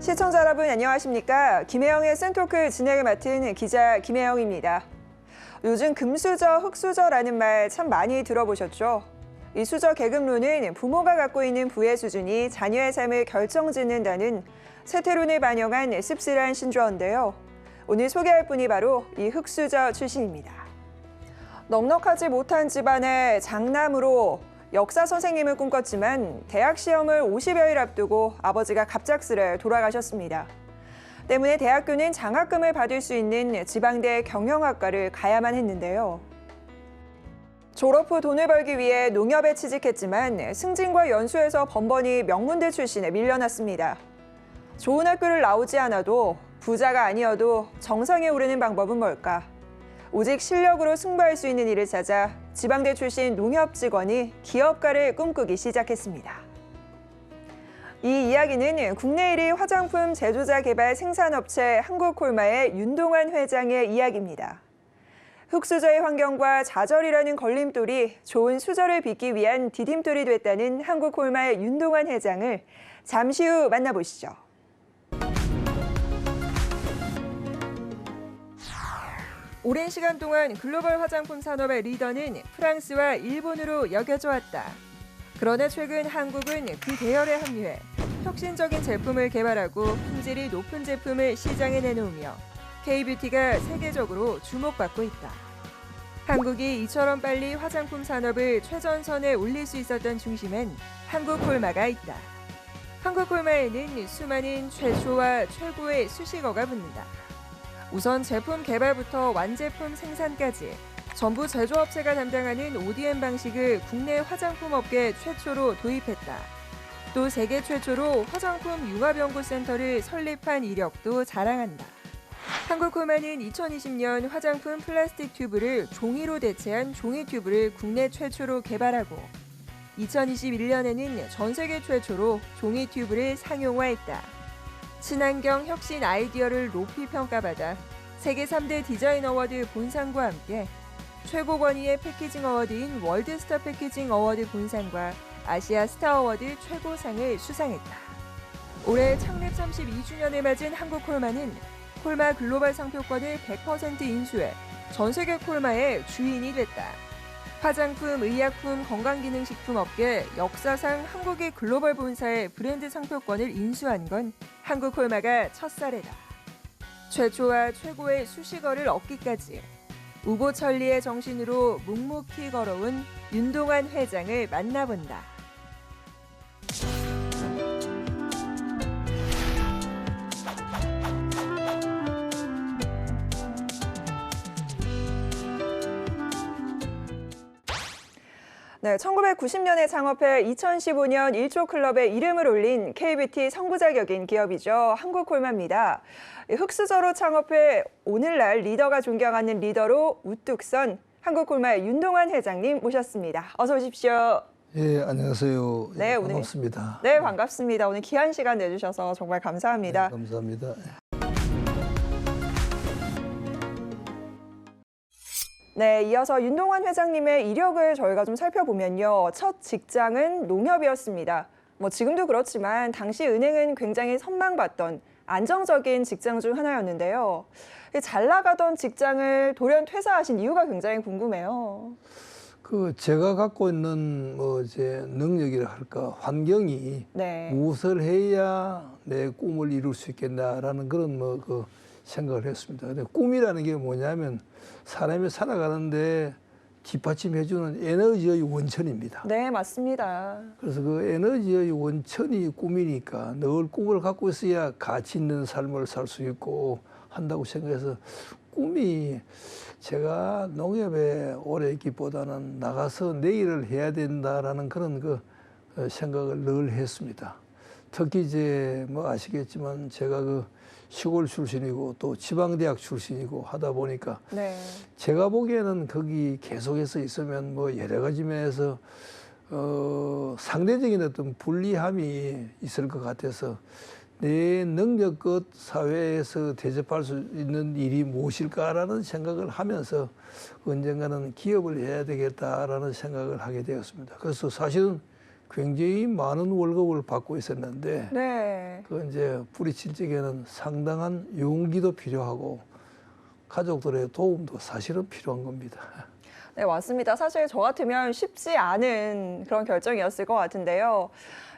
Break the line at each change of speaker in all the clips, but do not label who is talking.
시청자 여러분 안녕하십니까? 김혜영의 센토크 진행을 맡은 기자 김혜영입니다. 요즘 금수저, 흑수저라는 말 참 많이 들어보셨죠? 이 수저 계급론은 부모가 갖고 있는 부의 수준이 자녀의 삶을 결정짓는다는 세태론을 반영한 씁쓸한 신조어인데요. 오늘 소개할 분이 바로 이 흑수저 출신입니다. 넉넉하지 못한 집안의 장남으로 역사 선생님을 꿈꿨지만 대학 시험을 50여일 앞두고 아버지가 갑작스레 돌아가셨습니다. 때문에 대학교는 장학금을 받을 수 있는 지방대 경영학과를 가야만 했는데요. 졸업 후 돈을 벌기 위해 농협에 취직했지만 승진과 연수에서 번번이 명문대 출신에 밀려났습니다. 좋은 학교를 나오지 않아도 부자가 아니어도 정상에 오르는 방법은 뭘까? 오직 실력으로 승부할 수 있는 일을 찾아 지방대 출신 농협 직원이 기업가를 꿈꾸기 시작했습니다. 이 이야기는 국내 1위 화장품 제조자 개발 생산업체 한국콜마의 윤동환 회장의 이야기입니다. 흑수저의 환경과 좌절이라는 걸림돌이 좋은 수저를 빚기 위한 디딤돌이 됐다는 한국콜마의 윤동환 회장을 잠시 후 만나보시죠. 오랜 시간 동안 글로벌 화장품 산업의 리더는 프랑스와 일본으로 여겨져 왔다. 그러나 최근 한국은 그 대열에 합류해 혁신적인 제품을 개발하고 품질이 높은 제품을 시장에 내놓으며 K-뷰티가 세계적으로 주목받고 있다. 한국이 이처럼 빨리 화장품 산업을 최전선에 올릴 수 있었던 중심엔 한국콜마가 있다. 한국콜마에는 수많은 최초와 최고의 수식어가 붙는다. 우선 제품 개발부터 완제품 생산까지 전부 제조업체가 담당하는 ODM 방식을 국내 화장품 업계 최초로 도입했다. 또 세계 최초로 화장품 융합연구센터를 설립한 이력도 자랑한다. 한국콜마는 2020년 화장품 플라스틱 튜브를 종이로 대체한 종이 튜브를 국내 최초로 개발하고 2021년에는 전 세계 최초로 종이 튜브를 상용화했다. 친환경 혁신 아이디어를 높이 평가받아 세계 3대 디자인 어워드 본상과 함께 최고 권위의 패키징 어워드인 월드스타 패키징 어워드 본상과 아시아 스타 어워드 최고상을 수상했다. 올해 창립 32주년을 맞은 한국콜마는 콜마 글로벌 상표권을 100% 인수해 전 세계 콜마의 주인이 됐다. 화장품, 의약품, 건강기능식품 업계 역사상 한국의 글로벌 본사의 브랜드 상표권을 인수한 건 한국콜마가 첫사례다. 최초와 최고의 수식어를 얻기까지 우고천리의 정신으로 묵묵히 걸어온 윤동환 회장을 만나본다. 네, 1990년에 창업해 2015년 1조 클럽에 이름을 올린 K-뷰티 선구자격인 기업이죠. 한국콜마입니다. 흑수저로 창업해 오늘날 리더가 존경하는 리더로 우뚝 선 한국콜마의 윤동환 회장님 모셨습니다. 어서 오십시오.
예, 안녕하세요.
네,
예,
오늘
반갑습니다.
네, 반갑습니다. 오늘 귀한 시간 내주셔서 정말 감사합니다.
네, 감사합니다.
네, 이어서 윤동환 회장님의 이력을 저희가 좀 살펴보면요. 첫 직장은 농협이었습니다. 지금도 그렇지만 당시 은행은 굉장히 선망받던 안정적인 직장 중 하나였는데요. 잘 나가던 직장을 돌연 퇴사하신 이유가 굉장히 궁금해요.
제가 갖고 있는 제 능력이라 할까 환경이
네.
무엇을 해야 내 꿈을 이룰 수 있겠나라는 그런 생각을 했습니다. 근데 꿈이라는 게 뭐냐면 사람이 살아가는데 뒷받침해주는 에너지의 원천입니다.
네, 맞습니다.
그래서 그 에너지의 원천이 꿈이니까 늘 꿈을 갖고 있어야 가치 있는 삶을 살 수 있고 한다고 생각해서 꿈이 제가 농협에 오래 있기보다는 나가서 내 일을 해야 된다라는 그런 생각을 늘 했습니다. 특히 이제 아시겠지만 제가 시골 출신이고 또 지방대학 출신이고 하다 보니까
네.
제가 보기에는 거기 계속해서 있으면 여러 가지 면에서 상대적인 어떤 불리함이 있을 것 같아서 내 능력껏 사회에서 대접할 수 있는 일이 무엇일까라는 생각을 하면서 언젠가는 기업을 해야 되겠다라는 생각을 하게 되었습니다. 그래서 사실은 굉장히 많은 월급을 받고 있었는데
네.
그 이제 뿌리칠 적에는 상당한 용기도 필요하고 가족들의 도움도 사실은 필요한 겁니다.
네, 맞습니다. 사실 저 같으면 쉽지 않은 그런 결정이었을 것 같은데요.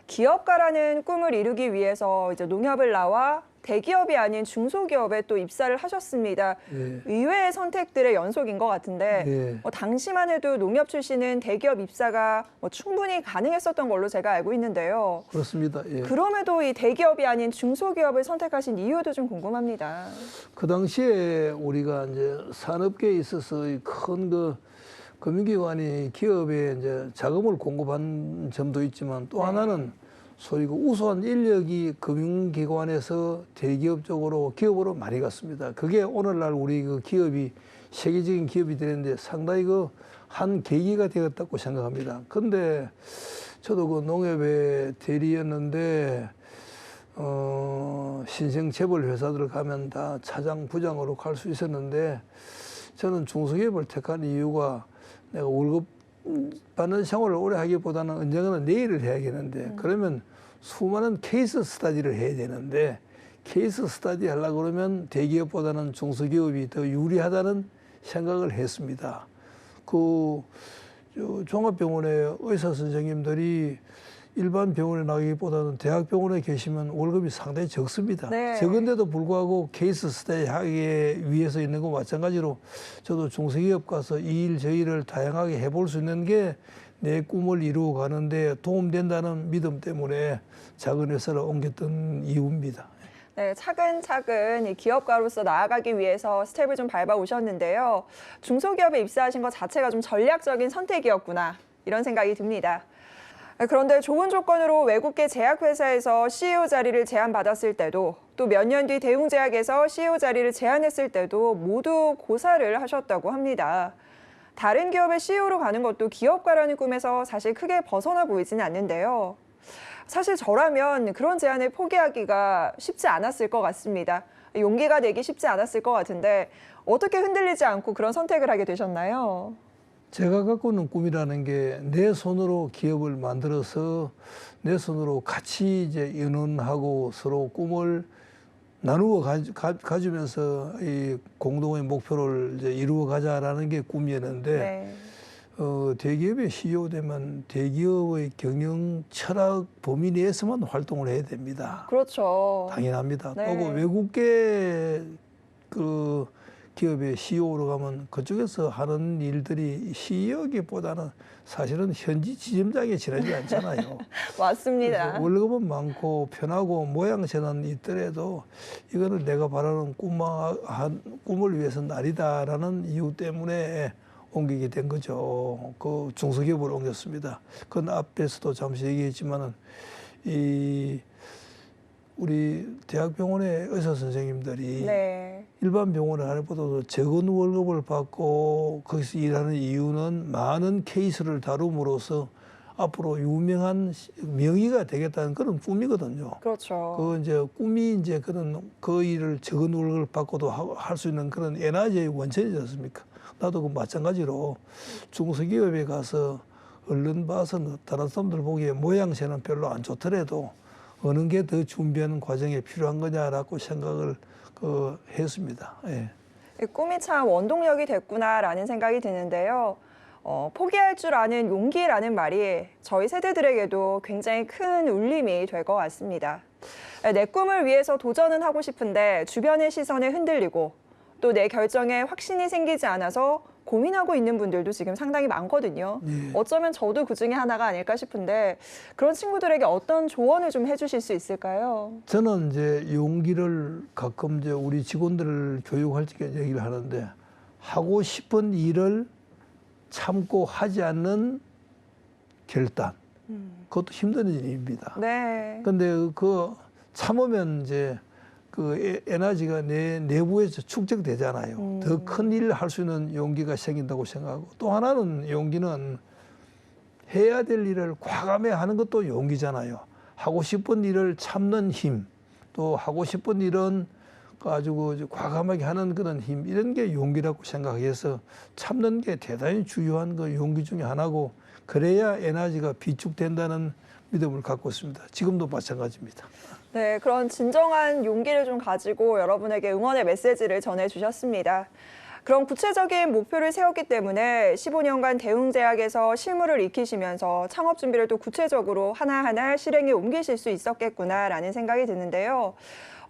기업가라는 꿈을 이루기 위해서 이제 농협을 나와 대기업이 아닌 중소기업에 또 입사를 하셨습니다.
예.
의외의 선택들의 연속인 것 같은데
예.
당시만 해도 농협 출신은 대기업 입사가 충분히 가능했었던 걸로 제가 알고 있는데요.
그렇습니다. 예.
그럼에도 이 대기업이 아닌 중소기업을 선택하신 이유도 좀 궁금합니다.
그 당시에 우리가 이제 산업계에 있어서 큰 그 금융기관이 기업에 이제 자금을 공급한 점도 있지만 또 하나는 소위 그 우수한 인력이 금융기관에서 대기업 쪽으로 기업으로 많이 갔습니다. 그게 오늘날 우리 그 기업이 세계적인 기업이 되는데 상당히 그 한 계기가 되었다고 생각합니다. 근데 저도 그 농협의 대리였는데 신생 재벌 회사들 가면 다 차장, 부장으로 갈 수 있었는데 저는 중소기업을 택한 이유가 내가 월급 받는 생활을 오래 하기보다는 언젠가는 내일을 해야겠는데 그러면 수많은 케이스 스터디를 해야 되는데 케이스 스터디 하려고 그러면 대기업보다는 중소기업이 더 유리하다는 생각을 했습니다. 그 종합병원의 의사 선생님들이 일반 병원에 나가기보다는 대학병원에 계시면 월급이 상당히 적습니다.
네.
적은데도 불구하고 케이스 스터디 하기 위해서 있는 거 마찬가지로 저도 중소기업 가서 이 일 저 일을 다양하게 해볼 수 있는 게 내 꿈을 이루어 가는데 도움된다는 믿음 때문에 작은 회사를 옮겼던 이유입니다.
네, 차근차근 이 기업가로서 나아가기 위해서 스텝을 좀 밟아 오셨는데요. 중소기업에 입사하신 것 자체가 좀 전략적인 선택이었구나 이런 생각이 듭니다. 그런데 좋은 조건으로 외국계 제약회사에서 CEO 자리를 제안받았을 때도 또 몇 년 뒤 대웅제약에서 CEO 자리를 제안했을 때도 모두 고사를 하셨다고 합니다. 다른 기업의 CEO로 가는 것도 기업가라는 꿈에서 사실 크게 벗어나 보이지는 않는데요. 사실 저라면 그런 제안을 포기하기가 쉽지 않았을 것 같습니다. 용기가 내기 쉽지 않았을 것 같은데 어떻게 흔들리지 않고 그런 선택을 하게 되셨나요?
제가 갖고 있는 꿈이라는 게 내 손으로 기업을 만들어서 내 손으로 같이 이제 의논하고 서로 꿈을 나누어 가지면서 이 공동의 목표를 이제 이루어 가자라는 게 꿈이었는데
네.
대기업의 CEO 되면 대기업의 경영 철학 범위 내에서만 활동을 해야 됩니다.
그렇죠.
당연합니다.
네.
또 그 외국계 그 기업의 CEO로 가면 그쪽에서 하는 일들이 CEO기보다는 사실은 현지 지점장에 지나지 않잖아요.
맞습니다.
그래서 월급은 많고 편하고 모양새는 있더라도 이거는 내가 바라는 꿈을 위해서는 아니다라는 이유 때문에 옮기게 된 거죠. 그 중소기업으로 옮겼습니다. 그건 앞에서도 잠시 얘기했지만은 우리 대학병원의 의사 선생님들이
네.
일반 병원에 하는 것보다도 적은 월급을 받고 거기서 일하는 이유는 많은 케이스를 다룸으로써 앞으로 유명한 명의가 되겠다는 그런 꿈이거든요.
그렇죠.
그 이제 꿈이 이제 그런 그 일을 적은 월급을 받고도 할 수 있는 그런 에너지의 원천이지 않습니까? 나도 그 마찬가지로 중소기업에 가서 얼른 봐서 다른 사람들 보기에 모양새는 별로 안 좋더라도 어느 게 더 준비하는 과정에 필요한 거냐라고 생각을 했습니다. 예.
이 꿈이 참 원동력이 됐구나라는 생각이 드는데요. 포기할 줄 아는 용기라는 말이 저희 세대들에게도 굉장히 큰 울림이 될 것 같습니다. 내 꿈을 위해서 도전은 하고 싶은데 주변의 시선에 흔들리고 또 내 결정에 확신이 생기지 않아서 고민하고 있는 분들도 지금 상당히 많거든요.
예.
어쩌면 저도 그 중에 하나가 아닐까 싶은데 그런 친구들에게 어떤 조언을 좀 해주실 수 있을까요?
저는 이제 용기를 가끔 이제 우리 직원들을 교육할 때 얘기를 하는데 하고 싶은 일을 참고 하지 않는 결단. 그것도 힘든 일입니다.
네.
근데 그 참으면 이제 그 에너지가 내 내부에서 축적되잖아요. 더 큰 일을 할 수 있는 용기가 생긴다고 생각하고 또 하나는 용기는 해야 될 일을 과감히 하는 것도 용기잖아요. 하고 싶은 일을 참는 힘, 또 하고 싶은 일은 가지고 과감하게 하는 그런 힘, 이런 게 용기라고 생각해서 참는 게 대단히 중요한 그 용기 중에 하나고, 그래야 에너지가 비축된다는 믿음을 갖고 있습니다. 지금도 마찬가지입니다.
네, 그런 진정한 용기를 좀 가지고 여러분에게 응원의 메시지를 전해주셨습니다. 그런 구체적인 목표를 세웠기 때문에 15년간 대웅제약에서 실무를 익히시면서 창업 준비를 또 구체적으로 하나하나 실행에 옮기실 수 있었겠구나라는 생각이 드는데요.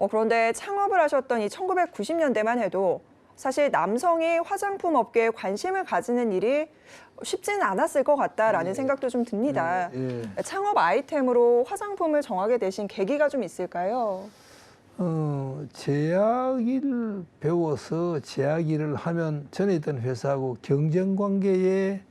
그런데 창업을 하셨던 이 1990년대만 해도 사실 남성이 화장품 업계에 관심을 가지는 일이 쉽지는 않았을 것 같다라는 생각도 좀 듭니다. 창업 아이템으로 화장품을 정하게 되신 계기가 좀 있을까요?
제약 일을 배워서 제약 일을 하면 전에 있던 회사하고 경쟁 관계에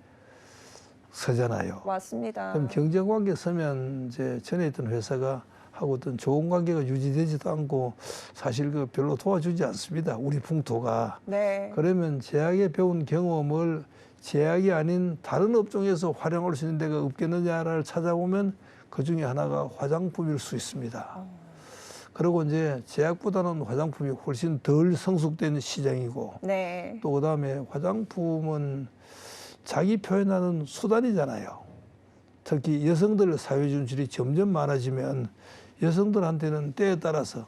서잖아요.
맞습니다.
그럼 경쟁 관계에 서면 이제 전에 있던 회사가 하고 어떤 좋은 관계가 유지되지도 않고 사실 그 별로 도와주지 않습니다. 우리 풍토가.
네.
그러면 제약에 배운 경험을 제약이 아닌 다른 업종에서 활용할 수 있는 데가 없겠느냐를 찾아보면 그 중에 하나가 화장품일 수 있습니다. 그리고 이제 제약보다는 화장품이 훨씬 덜 성숙된 시장이고,
네.
또 그다음에 화장품은 자기 표현하는 수단이잖아요. 특히 여성들 사회 진출이 점점 많아지면 여성들한테는 때에 따라서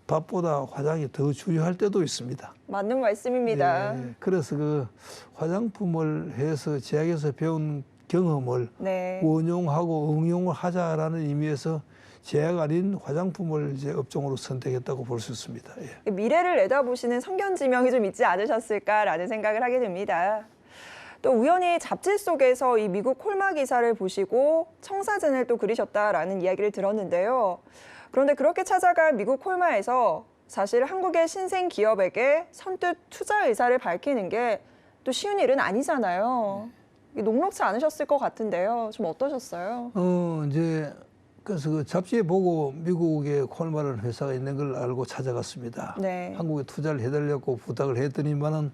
밥보다 화장이 더 중요할 때도 있습니다.
맞는 말씀입니다.
네, 그래서 그 화장품을 해서 제약에서 배운 경험을
네.
원용하고 응용을 하자라는 의미에서 제약 아닌 화장품을 이제 업종으로 선택했다고 볼 수 있습니다. 예.
미래를 내다보시는 성견지명이 좀 있지 않으셨을까라는 생각을 하게 됩니다. 또 우연히 잡지 속에서 이 미국 콜마 기사를 보시고 청사진을 또 그리셨다라는 이야기를 들었는데요. 그런데 그렇게 찾아간 미국 콜마에서 사실 한국의 신생 기업에게 선뜻 투자 의사를 밝히는 게 또 쉬운 일은 아니잖아요. 녹록지 않으셨을 것 같은데요. 좀 어떠셨어요?
이제 그래서 그 잡지에 보고 미국에 콜마라는 회사가 있는 걸 알고 찾아갔습니다.
네.
한국에 투자를 해달라고 부탁을 했더니만은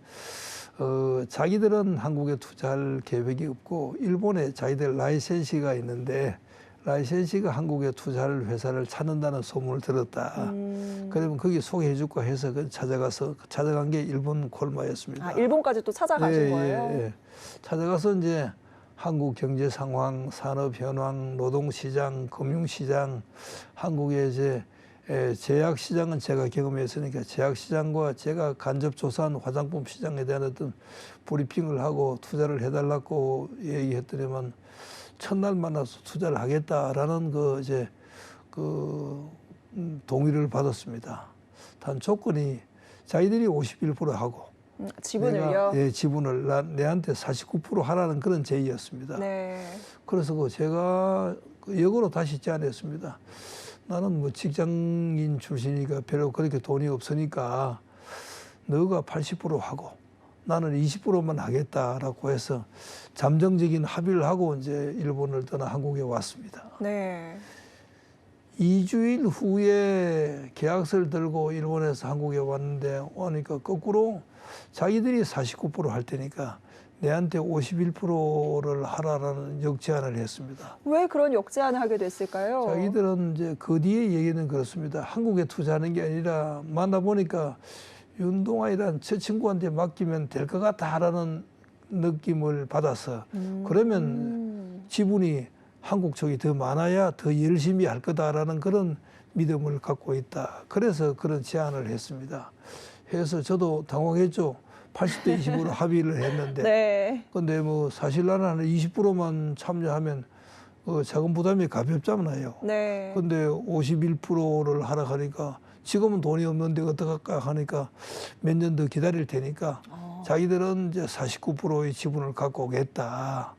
자기들은 한국에 투자할 계획이 없고 일본에 자기들 라이센시가 있는데 라이센시가 한국에 투자할 회사를 찾는다는 소문을 들었다. 그러면 거기 소개해 줄까 해서 찾아간 게 일본 콜마였습니다.
아, 일본까지 또 찾아가신 거예요?
예. 찾아가서 이제 한국 경제 상황, 산업 현황, 노동 시장, 금융 시장, 한국의 이제 제약 시장은 제가 경험했으니까 제약 시장과 제가 간접 조사한 화장품 시장에 대한 어떤 브리핑을 하고 투자를 해달라고 얘기했더니만 첫날 만나서 투자를 하겠다라는 동의를 받았습니다. 단 조건이 자기들이 51% 하고
지분을요?
내가, 지분을 내한테 49% 하라는 그런 제의였습니다.
네.
그래서 제가 역으로 다시 제안했습니다. 나는 뭐 직장인 출신이니까 별로 그렇게 돈이 없으니까 너가 80% 하고 나는 20%만 하겠다라고 해서 잠정적인 합의를 하고 이제 일본을 떠나 한국에 왔습니다.
네.
2주일 후에 계약서를 들고 일본에서 한국에 왔는데 오니까 거꾸로 자기들이 49% 할 테니까 내한테 51%를 하라라는 역제안을 했습니다.
왜 그런 역제안을 하게 됐을까요?
자기들은 이제 그 뒤에 얘기는 그렇습니다. 한국에 투자하는 게 아니라 만나보니까 윤동아이란 저 친구한테 맡기면 될 것 같다라는 느낌을 받아서 그러면 지분이 한국 쪽이 더 많아야 더 열심히 할 거다라는 그런 믿음을 갖고 있다. 그래서 그런 제안을 했습니다. 해서 저도 당황했죠. 80대 20으로 합의를 했는데.
네.
근데 뭐 사실 나는 20%만 참여하면 자금 부담이 가볍잖아요.
네.
근데 51%를 하라 하니까 지금은 돈이 없는데 어떡할까 하니까 몇 년 더 기다릴 테니까 자기들은 이제 49%의 지분을 갖고 오겠다.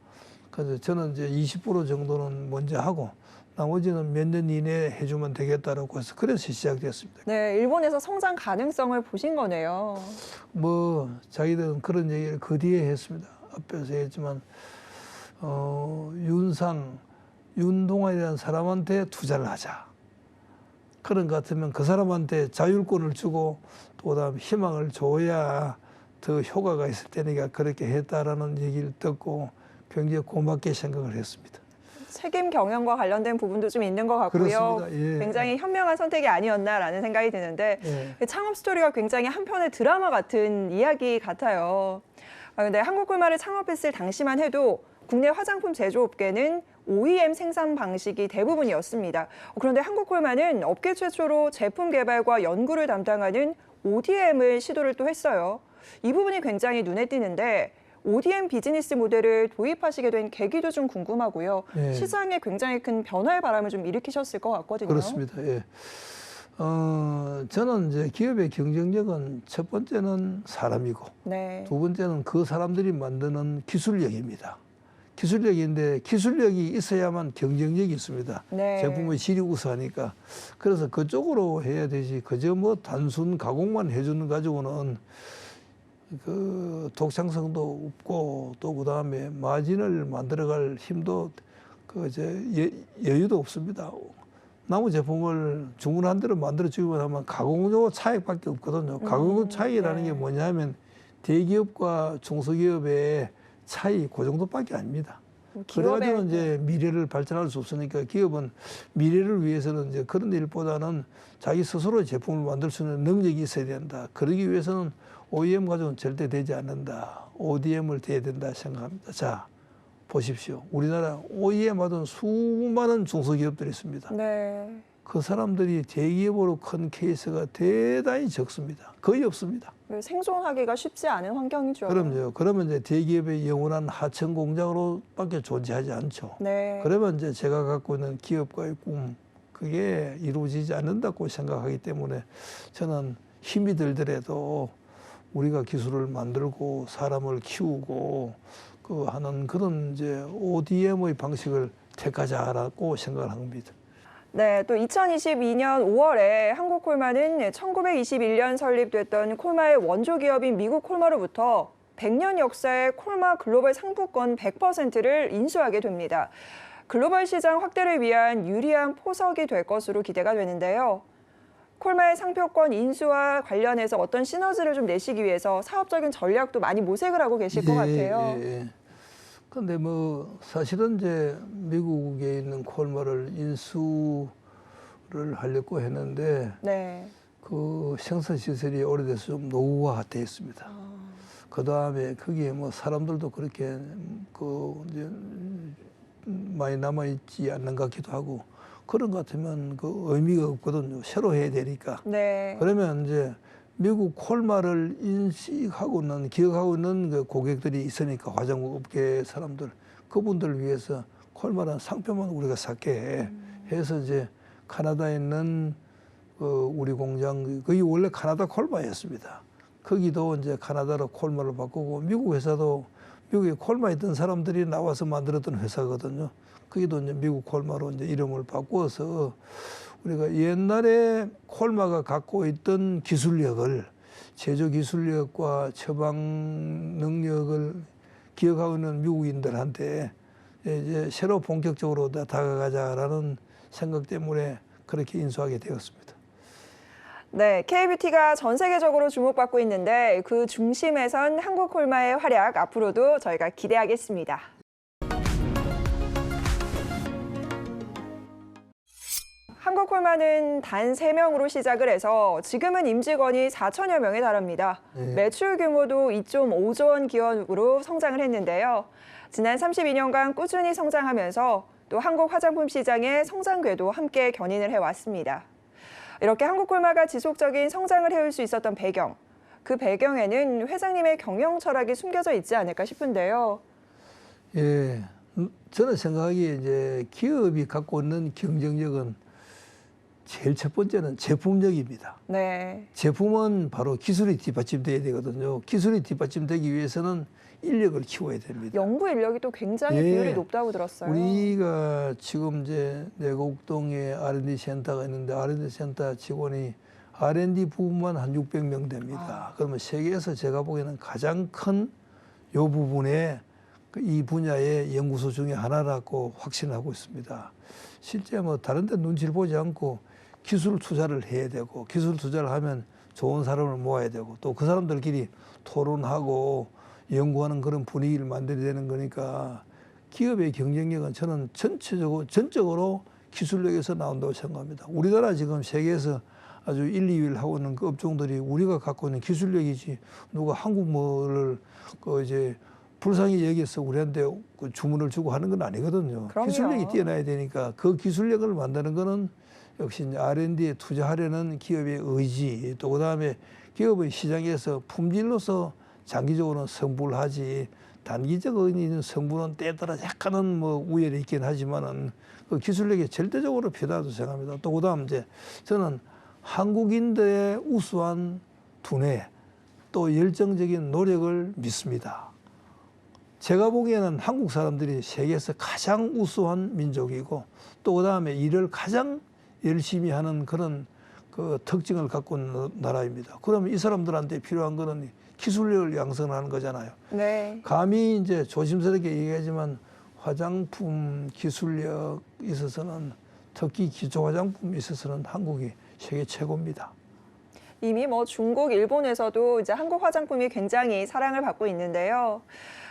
그래서 저는 이제 20% 정도는 먼저 하고 나머지는 몇 년 이내에 해주면 되겠다라고 해서 그래서 시작됐습니다.
네, 일본에서 성장 가능성을 보신 거네요.
뭐 자기들은 그런 얘기를 그 뒤에 했습니다. 앞에서 했지만 윤동아이라는 사람한테 투자를 하자. 그런 것 같으면 그 사람한테 자율권을 주고 또 그다음에 희망을 줘야 더 효과가 있을 테니까 그렇게 했다라는 얘기를 듣고 굉장히 고맙게 생각을 했습니다.
책임 경영과 관련된 부분도 좀 있는 것 같고요.
그렇습니다. 예.
굉장히 현명한 선택이 아니었나라는 생각이 드는데
예.
창업 스토리가 굉장히 한편의 드라마 같은 이야기 같아요. 근데 한국콜마를 창업했을 당시만 해도 국내 화장품 제조업계는 OEM 생산 방식이 대부분이었습니다. 그런데 한국콜마는 업계 최초로 제품 개발과 연구를 담당하는 ODM을 시도를 또 했어요. 이 부분이 굉장히 눈에 띄는데 ODM 비즈니스 모델을 도입하시게 된 계기도 좀 궁금하고요.
예.
시장에 굉장히 큰 변화의 바람을 좀 일으키셨을 것 같거든요.
그렇습니다. 예. 저는 이제 기업의 경쟁력은 첫 번째는 사람이고
네.
두 번째는 그 사람들이 만드는 기술력입니다. 기술력인데 기술력이 있어야만 경쟁력이 있습니다.
네.
제품의 질이 우수하니까. 그래서 그쪽으로 해야 되지. 그저 뭐 단순 가공만 해주는 가지고는 그 독창성도 없고 또 그다음에 마진을 만들어갈 힘도 여유도 없습니다. 나무 제품을 주문한 대로 만들어 주기만 하면 가공조 차익밖에 없거든요. 가공조 차익이라는
네.
게 뭐냐면 대기업과 중소기업의 차이 그 정도밖에 아닙니다. 그래가지고 이제 미래를 발전할 수 없으니까 기업은 미래를 위해서는 이제 그런 일보다는 자기 스스로 제품을 만들 수 있는 능력이 있어야 된다. 그러기 위해서는 OEM 가지고는 절대 되지 않는다. ODM을 돼야 된다 생각합니다. 자, 보십시오. 우리나라 OEM 하던 수많은 중소기업들이 있습니다.
네.
그 사람들이 대기업으로 큰 케이스가 대단히 적습니다. 거의 없습니다.
생존하기가 쉽지 않은 환경이죠.
그럼요. 그러면 이제 대기업의 영원한 하청 공장으로밖에 존재하지 않죠.
네.
그러면 이제 제가 갖고 있는 기업가의 꿈, 그게 이루어지지 않는다고 생각하기 때문에 저는 힘이 들더라도 우리가 기술을 만들고 사람을 키우고 하는 그런 이제 ODM의 방식을 택하자라고 생각을 합니다.
네, 또 2022년 5월에 한국콜마는 1921년 설립됐던 콜마의 원조 기업인 미국 콜마로부터 100년 역사의 콜마 글로벌 상품권 100%를 인수하게 됩니다. 글로벌 시장 확대를 위한 유리한 포석이 될 것으로 기대가 되는데요. 콜마의 상표권 인수와 관련해서 어떤 시너지를 좀 내시기 위해서 사업적인 전략도 많이 모색을 하고 계실 것 같아요.
그런데 뭐 사실은 이제 미국에 있는 콜마를 인수를 하려고 했는데
네.
그 생산 시설이 오래돼서 좀 노후화돼 있습니다. 그 다음에 거기에 뭐 사람들도 그렇게 이제 많이 남아 있지 않는 것 같기도 하고 그런 것 같으면 그 의미가 없거든요. 새로 해야 되니까.
네.
그러면 이제 미국 콜마를 인식하고 있는, 기억하고 있는 그 고객들이 있으니까 화장품 업계 사람들, 그분들을 위해서 콜마라는 상표만 우리가 샀게 해서 이제 카나다에 있는 우리 공장, 거기 원래 카나다 콜마였습니다. 거기도 이제 카나다로 콜마를 바꾸고 미국 회사도 미국에 콜마 있던 사람들이 나와서 만들었던 회사거든요. 거기도 이제 미국 콜마로 이제 이름을 바꾸어서 우리가 옛날에 콜마가 갖고 있던 기술력을 제조 기술력과 처방 능력을 기억하고 있는 미국인들한테 이제 새로 본격적으로 다가가자라는 생각 때문에 그렇게 인수하게 되었습니다.
네, K뷰티가 전 세계적으로 주목받고 있는데 그 중심에선 한국콜마의 활약 앞으로도 저희가 기대하겠습니다. 한국콜마는 단 3명으로 시작을 해서 지금은 임직원이 4천여 명에 달합니다.
네.
매출 규모도 2.5조 원 기업으로 성장을 했는데요. 지난 32년간 꾸준히 성장하면서 또 한국 화장품 시장의 성장궤도 함께 견인을 해왔습니다. 이렇게 한국콜마가 지속적인 성장을 해올 수 있었던 배경, 그 배경에는 회장님의 경영 철학이 숨겨져 있지 않을까 싶은데요.
예, 저는 생각하기에 이제 기업이 갖고 있는 경쟁력은 제일 첫 번째는 제품력입니다.
네.
제품은 바로 기술이 뒷받침돼야 되거든요. 기술이 뒷받침되기 위해서는 인력을 키워야 됩니다.
연구 인력이 또 굉장히
예.
비율이 높다고 들었어요.
우리가 지금 이제 내곡동에 R&D 센터가 있는데 R&D 센터 직원이 R&D 부분만 한 600명 됩니다. 그러면 세계에서 제가 보기에는 가장 큰 요 부분에 이 분야의 연구소 중에 하나라고 확신하고 있습니다. 실제 뭐 다른 데 눈치를 보지 않고 기술 투자를 해야 되고 기술 투자를 하면 좋은 사람을 모아야 되고 또 그 사람들끼리 토론하고 연구하는 그런 분위기를 만들어야 되는 거니까 기업의 경쟁력은 저는 전적으로 기술력에서 나온다고 생각합니다. 우리나라 지금 세계에서 아주 1, 2위를 하고 있는 그 업종들이 우리가 갖고 있는 기술력이지 누가 한국 뭐를 이제 불쌍히 여기서 우리한테 그 주문을 주고 하는 건 아니거든요.
그럼요.
기술력이 뛰어나야 되니까 그 기술력을 만드는 거는 역시 이제 R&D에 투자하려는 기업의 의지, 또 그다음에 기업의 시장에서 품질로서 장기적으로는 승부를 하지, 단기적인 있는 승부는 때따라 약간은 뭐 우열이 있긴 하지만은 그 기술력이 절대적으로 필요하다고 생각합니다. 또 그다음 이제 저는 한국인들의 우수한 두뇌, 또 열정적인 노력을 믿습니다. 제가 보기에는 한국 사람들이 세계에서 가장 우수한 민족이고, 또 그다음에 일을 가장 열심히 하는 그런 그 특징을 갖고 있는 나라입니다. 그러면 이 사람들한테 필요한 거는 기술력을 양성하는 거잖아요.
네.
감히 이제 조심스럽게 얘기하지만 화장품 기술력 있어서는, 특히 기초 화장품에 있어서는 한국이 세계 최고입니다.
이미 뭐 중국, 일본에서도 이제 한국 화장품이 굉장히 사랑을 받고 있는데요.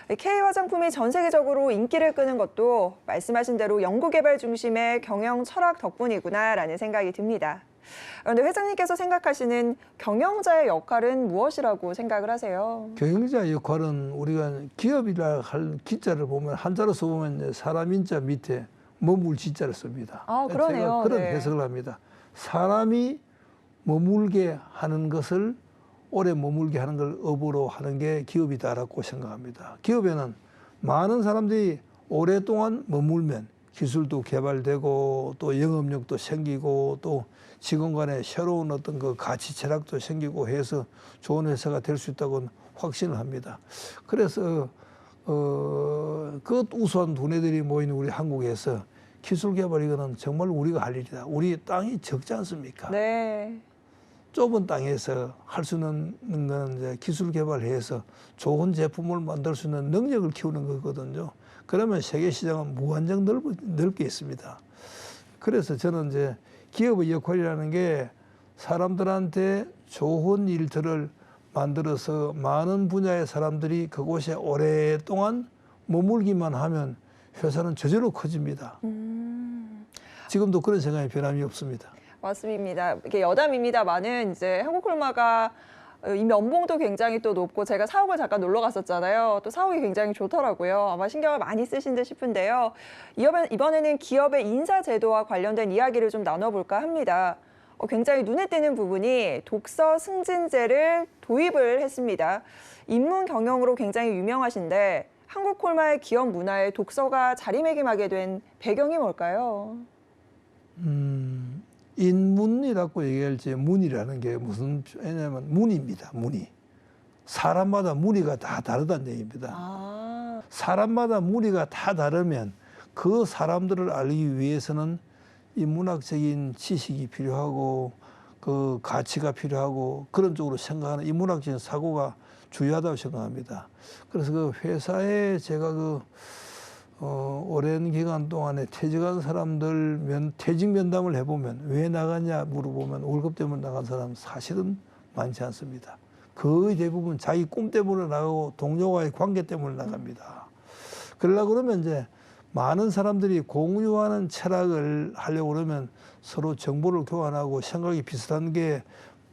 K 화장품이 전 세계적으로 인기를 끄는 것도 말씀하신 대로 연구개발 중심의 경영 철학 덕분이구나라는 생각이 듭니다. 그런데 회장님께서 생각하시는 경영자의 역할은 무엇이라고 생각을 하세요?
경영자의 역할은 우리가 기업이라 할 기자를 보면 한자로 써보면 이제 사람 인자 밑에 머물 지자를 씁니다.
아, 그러네요.
제가 그런
네.
해석을 합니다. 사람이 머물게 하는 것을, 오래 머물게 하는 걸 업으로 하는 게 기업이다라고 생각합니다. 기업에는 많은 사람들이 오랫동안 머물면 기술도 개발되고 또 영업력도 생기고 또 직원 간에 새로운 어떤 그 가치 철학도 생기고 해서 좋은 회사가 될 수 있다고 확신을 합니다. 그래서 그 우수한 두뇌들이 모이는 우리 한국에서 기술 개발, 이거는 정말 우리가 할 일이다. 우리 땅이 적지 않습니까?
네.
좁은 땅에서 할 수 있는 건 이제 기술 개발해서 좋은 제품을 만들 수 있는 능력을 키우는 거거든요. 그러면 세계 시장은 무한정 넓게 있습니다. 그래서 저는 이제 기업의 역할이라는 게 사람들한테 좋은 일들을 만들어서 많은 분야의 사람들이 그곳에 오랫동안 머물기만 하면 회사는 저절로 커집니다. 지금도 그런 생각에 변함이 없습니다.
맞습니다. 이게 여담입니다만은 이제 한국콜마가 이미 연봉도 굉장히 또 높고, 제가 사옥을 잠깐 놀러 갔었잖아요. 또 사옥이 굉장히 좋더라고요. 아마 신경을 많이 쓰신 듯 싶은데요. 이번에는 기업의 인사 제도와 관련된 이야기를 좀 나눠볼까 합니다. 굉장히 눈에 띄는 부분이 독서 승진제를 도입을 했습니다. 인문 경영으로 굉장히 유명하신데 한국콜마의 기업 문화에 독서가 자리매김하게 된 배경이 뭘까요?
인문이라고 얘기할지 문이라는 게 무슨, 왜냐하면 문입니다. 문이. 사람마다 문의가 다 다르다는 얘기입니다.
아,
사람마다 문의가 다 다르면 그 사람들을 알기 위해서는 인문학적인 지식이 필요하고 그 가치가 필요하고 그런 쪽으로 생각하는 인문학적인 사고가 중요하다고 생각합니다. 그래서 그 회사에 제가 오랜 기간 동안에 퇴직한 사람들 퇴직 면담을 해보면 왜 나갔냐 물어보면 월급 때문에 나간 사람 사실은 많지 않습니다. 거의 대부분 자기 꿈 때문에 나가고 동료와의 관계 때문에 나갑니다. 그러려고 그러면 이제 많은 사람들이 공유하는 철학을 하려고 그러면 서로 정보를 교환하고 생각이 비슷한 게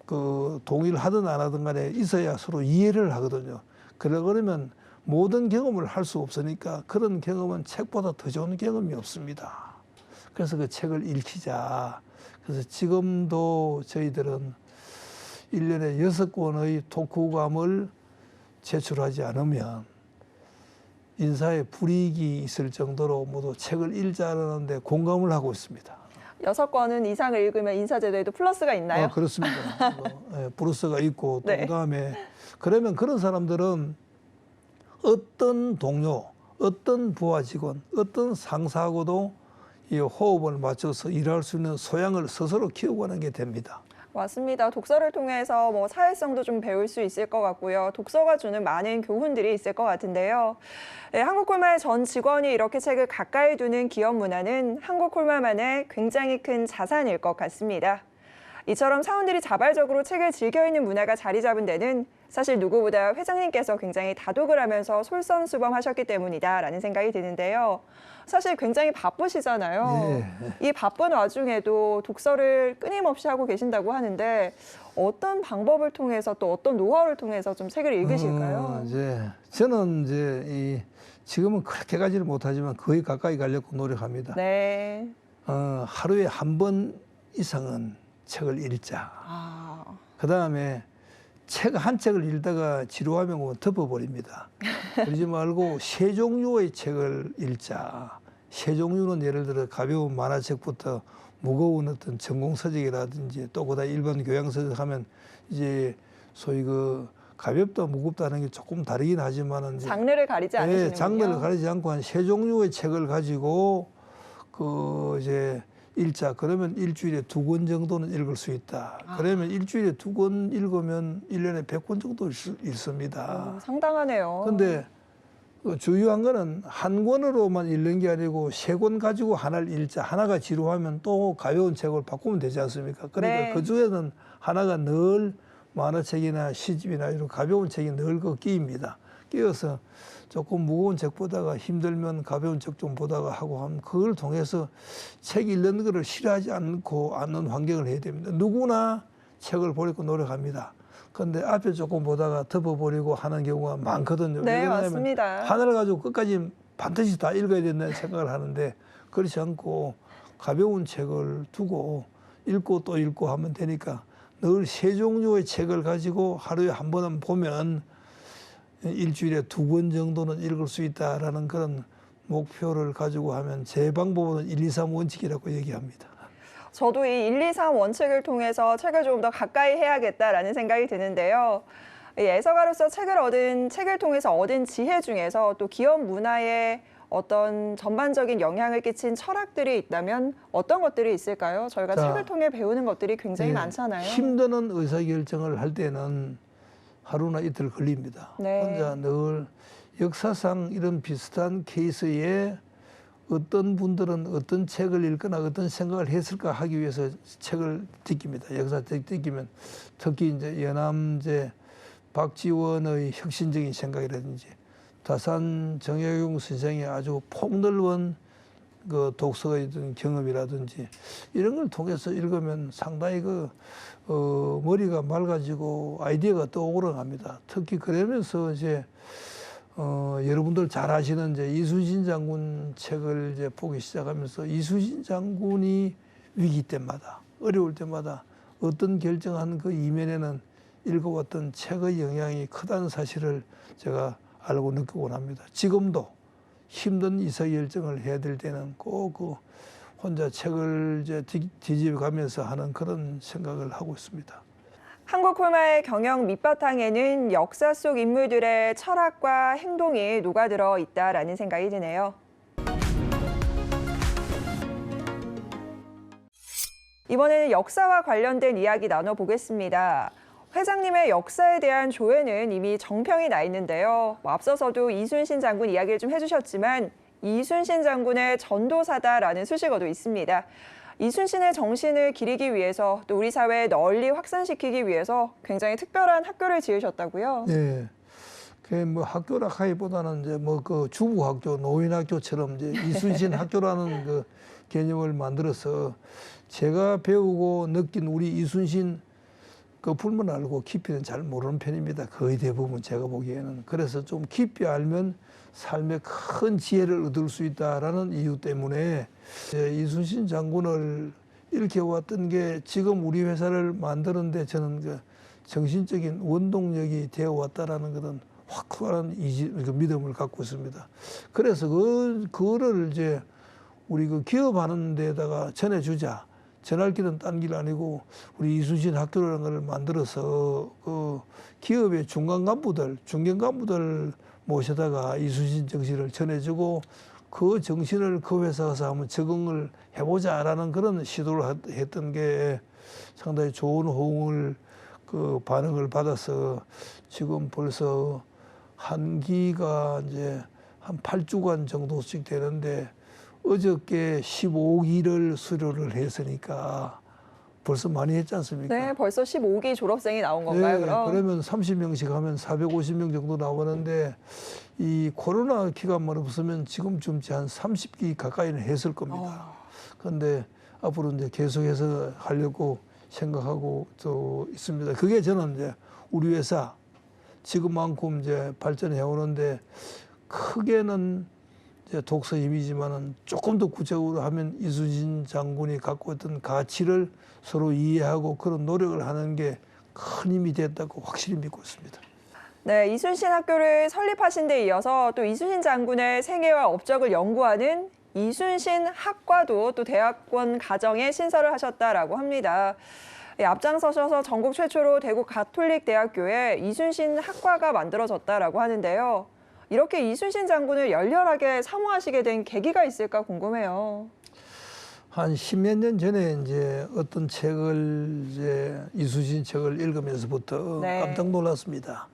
그 동의를 하든 안 하든 간에 있어야 서로 이해를 하거든요. 그러면 모든 경험을 할 수 없으니까 그런 경험은 책보다 더 좋은 경험이 없습니다. 그래서 그 책을 읽히자. 그래서 지금도 저희들은 1년에 6권의 토크감을 제출하지 않으면 인사에 불이익이 있을 정도로 모두 책을 읽자는데 공감을 하고 있습니다.
6권 이상을 읽으면 인사제도에도 플러스가 있나요?
그렇습니다. 플러스가 있고 또
네.
그다음에 그러면 그런 사람들은 어떤 동료, 어떤 부하 직원, 어떤 상사하고도 이 호흡을 맞춰서 일할 수 있는 소양을 스스로 키워가는 게 됩니다.
맞습니다. 독서를 통해서 뭐 사회성도 좀 배울 수 있을 것 같고요. 독서가 주는 많은 교훈들이 있을 것 같은데요. 네, 한국콜마의 전 직원이 이렇게 책을 가까이 두는 기업 문화는 한국콜마만의 굉장히 큰 자산일 것 같습니다. 이처럼 사원들이 자발적으로 책을 즐겨 읽는 문화가 자리 잡은 데는 사실 누구보다 회장님께서 굉장히 다독을 하면서 솔선수범하셨기 때문이다라는 생각이 드는데요. 사실 굉장히 바쁘시잖아요. 이 바쁜 와중에도 독서를 끊임없이 하고 계신다고 하는데 어떤 방법을 통해서 또 어떤 노하우를 통해서 좀 책을 읽으실까요?
저는 지금은 그렇게 가지는 못하지만 거의 가까이 가려고 노력합니다.
네.
하루에 한 번 이상은 책을 읽자. 그 다음에 책 한 책을 읽다가 지루하면 덮어버립니다. 그러지 말고 세 종류의 책을 읽자. 세 종류는 예를 들어 가벼운 만화책부터 무거운 어떤 전공서적이라든지 또 그다음 일반 교양서적 하면 이제 소위 그 가볍다 무겁다는 게 조금 다르긴 하지만은
장르를 가리지 않으시는군요.
장르를 가리지 않고 한 세 종류의 책을 가지고 이제 읽자. 그러면 일주일에 2권 정도는 읽을 수 있다. 그러면 일주일에 2권 읽으면 1년에 100권 정도 읽습니다.
상당하네요.
근데 주요한 거는 한 권으로만 읽는 게 아니고 3권 가지고 하나를 읽자. 하나가 지루하면 또 가벼운 책을 바꾸면 되지 않습니까? 그러니까
네.
그 중에는 하나가 늘 만화책이나 시집이나 이런 가벼운 책이 늘 끼입니다. 끼어서 조금 무거운 책 보다가 힘들면 가벼운 책 좀 보다가 하고 하면 그걸 통해서 책 읽는 거를 싫어하지 않는 환경을 해야 됩니다. 누구나 책을 보려고 노력합니다. 그런데 앞에 조금 보다가 덮어버리고 하는 경우가 많거든요.
네, 맞습니다.
하나를 가지고 끝까지 반드시 다 읽어야 된다는 생각을 하는데 그렇지 않고 가벼운 책을 두고 읽고 또 읽고 하면 되니까 늘 세 종류의 책을 가지고 하루에 한 번은 보면 일주일에 2권 정도는 읽을 수 있다라는 그런 목표를 가지고 하면 제 방법은 1, 2, 3 원칙이라고 얘기합니다.
저도 이 1, 2, 3 원칙을 통해서 책을 좀 더 가까이 해야겠다라는 생각이 드는데요. 이 애서가로서 책을 통해서 얻은 지혜 중에서 또 기업 문화에 어떤 전반적인 영향을 끼친 철학들이 있다면 어떤 것들이 있을까요? 저희가 책을 통해 배우는 것들이 굉장히 많잖아요.
힘드는 의사결정을 할 때는 하루나 이틀 걸립니다.
네.
혼자 늘 역사상 이런 비슷한 케이스에 어떤 분들은 어떤 책을 읽거나 어떤 생각을 했을까 하기 위해서 책을 딛깁니다. 역사책 딛기면 특히 이제 연암제 박지원의 혁신적인 생각이라든지 다산 정약용 선생의 아주 폭넓은 그 독서의 경험이라든지 이런 걸 통해서 읽으면 상당히 머리가 맑아지고 아이디어가 떠오르갑니다. 특히 그러면서 이제 여러분들 잘 아시는 이제 이순신 장군 책을 이제 보기 시작하면서 이순신 장군이 위기 때마다 어려울 때마다 어떤 결정한 그 이면에는 읽어왔던 책의 영향이 크다는 사실을 제가 알고 느끼곤 합니다. 지금도 힘든 의사결정을 해야 될 때는 꼭 혼자 책을 이제 뒤집어 가면서 하는 그런 생각을 하고 있습니다.
한국 콜마의 경영 밑바탕에는 역사 속 인물들의 철학과 행동이 녹아들어 있다라는 생각이 드네요. 이번에는 역사와 관련된 이야기 나눠보겠습니다. 회장님의 역사에 대한 조회는 이미 정평이 나 있는데요. 앞서서도 이순신 장군 이야기를 좀 해주셨지만 이순신 장군의 전도사다라는 수식어도 있습니다. 이순신의 정신을 기리기 위해서 또 우리 사회에 널리 확산시키기 위해서 굉장히 특별한 학교를 지으셨다고요?
네. 뭐 학교라 하기보다는 이제 그 주부학교, 노인학교처럼 이제 이순신 학교라는 그 개념을 만들어서 제가 배우고 느낀 우리 이순신 그 불문 알고 깊이는 잘 모르는 편입니다. 거의 대부분 제가 보기에는. 그래서 좀 깊이 알면 삶에 큰 지혜를 얻을 수 있다라는 이유 때문에 이순신 장군을 일깨워왔던 게 지금 우리 회사를 만드는데 저는 그 정신적인 원동력이 되어 왔다라는 그런 확고한 믿음을 갖고 있습니다. 그래서 그거를 이제 우리 그 기업하는 데다가 전해주자. 전할 길은 딴 길 아니고 우리 이순신 학교라는 걸 만들어서 그 기업의 중간 간부들 모셔다가 이순신 정신을 전해주고 그 정신을 그 회사 가서 한번 적응을 해보자라는 그런 시도를 했던 게 상당히 좋은 호응을 반응을 받아서 지금 벌써 한 기가 이제 한 8주간 정도씩 되는데 어저께 15기를 수료를 했으니까 벌써 많이 했지 않습니까?
네, 벌써 15기 졸업생이 나온 건가요,
네,
그럼?
그러면 30명씩 하면 450명 정도 나오는데 이 코로나 기간만 없으면 지금쯤 한 30기 가까이는 했을 겁니다. 그런데 앞으로 이제 계속해서 하려고 생각하고 또 있습니다. 그게 저는 이제 우리 회사 지금만큼 이제 발전해 오는데 크게는 이제 독서 힘이지만은 조금 더 구체적으로 하면 이순신 장군이 갖고 있던 가치를 서로 이해하고 그런 노력을 하는 게 큰 힘이 됐다고 확실히 믿고 있습니다.
네, 이순신 학교를 설립하신 데 이어서 또 이순신 장군의 생애와 업적을 연구하는 이순신 학과도 또 대학원 가정에 신설을 하셨다라고 합니다. 앞장서셔서 전국 최초로 대구 가톨릭대학교에 이순신 학과가 만들어졌다라고 하는데요. 이렇게 이순신 장군을 열렬하게 사모하시게 된 계기가 있을까 궁금해요.
한 10몇 년 전에 이제 어떤 책을 이제 이순신 책을 읽으면서부터
네.
깜짝 놀랐습니다.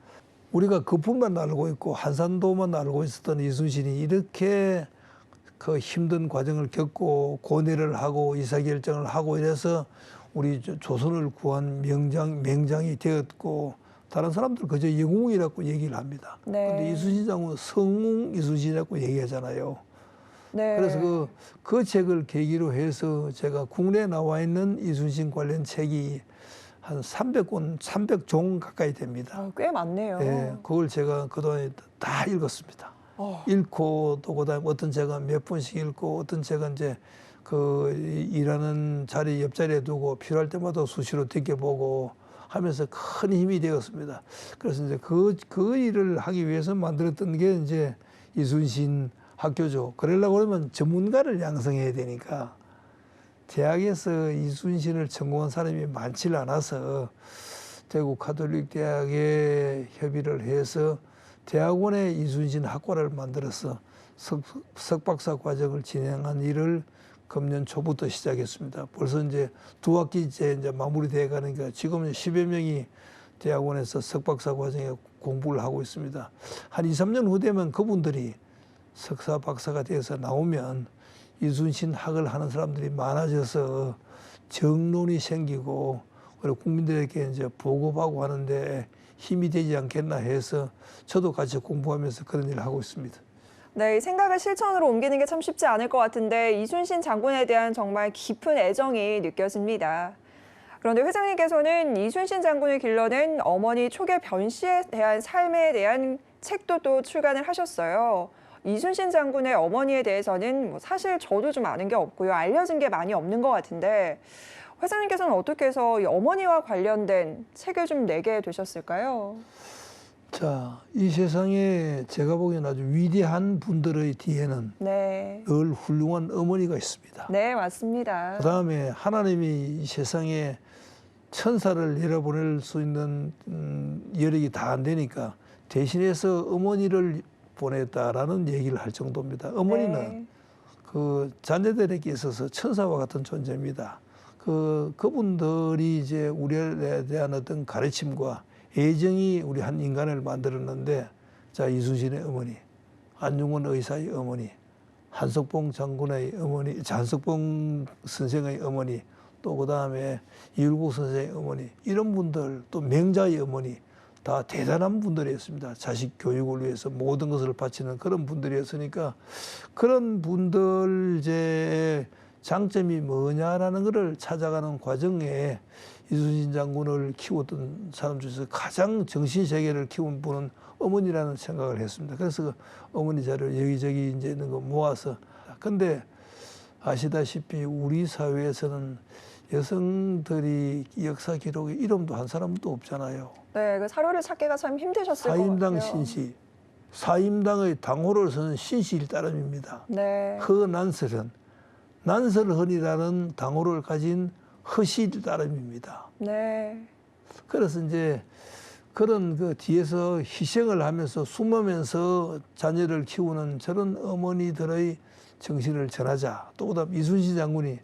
우리가 거품만 알고 있고 한산도만 알고 있었던 이순신이 이렇게 그 힘든 과정을 겪고 고뇌를 하고 의사결정을 하고 이래서 우리 조선을 구한 맹장이 되었고 다른 사람들 그저 영웅이라고 얘기를 합니다.
네.
그런데 이순신 장군은 성웅 이순신이라고 얘기하잖아요.
네.
그래서 그 책을 계기로 해서 제가 국내에 나와 있는 이순신 관련 책이 한 300권, 300종 가까이 됩니다.
꽤 많네요.
예, 그걸 제가 그동안에 다 읽었습니다.
어.
읽고 또 그다음에 어떤 책은 몇 번씩 읽고 어떤 책은 이제 그 일하는 자리 옆자리에 두고 필요할 때마다 수시로 듣게보고 하면서 큰 힘이 되었습니다. 그래서 이제 그 일을 하기 위해서 만들었던 게 이제 이순신 학교죠. 그러려고 그러면 전문가를 양성해야 되니까 대학에서 이순신을 전공한 사람이 많지를 않아서 대구 가톨릭 대학에 협의를 해서 대학원에 이순신 학과를 만들어서 석박사 과정을 진행한 일을 금년 초부터 시작했습니다. 벌써 이제 2학기째 이제 마무리되어 가니까 지금은 10여 명이 대학원에서 석박사 과정에 공부를 하고 있습니다. 한 2, 3년 후 되면 그분들이 석사, 박사가 돼서 나오면 이순신 학을 하는 사람들이 많아져서 정론이 생기고 그리고 국민들에게 이제 보고하고 하는데 힘이 되지 않겠나 해서 저도 같이 공부하면서 그런 일을 하고 있습니다.
네, 이 생각을 실천으로 옮기는 게 참 쉽지 않을 것 같은데 이순신 장군에 대한 정말 깊은 애정이 느껴집니다. 그런데 회장님께서는 이순신 장군을 길러낸 어머니 초계 변씨에 대한 삶에 대한 책도 또 출간을 하셨어요. 이순신 장군의 어머니에 대해서는 사실 저도 좀 아는 게 없고요. 알려진 게 많이 없는 것 같은데 회장님께서는 어떻게 해서 이 어머니와 관련된 책을 좀 내게 되셨을까요?
자, 이 세상에 제가 보기엔 아주 위대한 분들의 뒤에는
네.
늘 훌륭한 어머니가 있습니다.
네, 맞습니다.
그 다음에 하나님이 이 세상에 천사를 내려보낼 수 있는 여력이 다 안 되니까 대신해서 어머니를 보냈다라는 얘기를 할 정도입니다. 어머니는
네.
그 자녀들에게 있어서 천사와 같은 존재입니다. 그분들이 이제 우리에 대한 어떤 가르침과 애정이 우리 한 인간을 만들었는데, 자, 이순신의 어머니, 안중근 의사의 어머니, 한석봉 장군의 어머니, 한석봉 선생의 어머니, 또 그 다음에 이율국 선생의 어머니, 이런 분들, 또 맹자의 어머니, 다 대단한 분들이었습니다. 자식 교육을 위해서 모든 것을 바치는 그런 분들이었으니까 그런 분들 제 장점이 뭐냐라는 것을 찾아가는 과정에 이순신 장군을 키웠던 사람 중에서 가장 정신세계를 키운 분은 어머니라는 생각을 했습니다. 그래서 그 어머니 자료를 여기저기 이제 있는 거 모아서. 근데 아시다시피 우리 사회에서는 여성들이 역사 기록에 이름도 한 사람도 없잖아요.
네, 그 사료를 찾기가 참 힘드셨을 것
사임당
같아요.
신씨, 사임당의 당호를 서는 신씨일 따름입니다.
네.
허난설은, 난설헌이라는 당호를 가진 허씨일 따름입니다.
네.
그래서 이제 그런 그 뒤에서 희생을 하면서 숨으면서 자녀를 키우는 저런 어머니들의 정신을 전하자. 또 그다음 이순신 장군이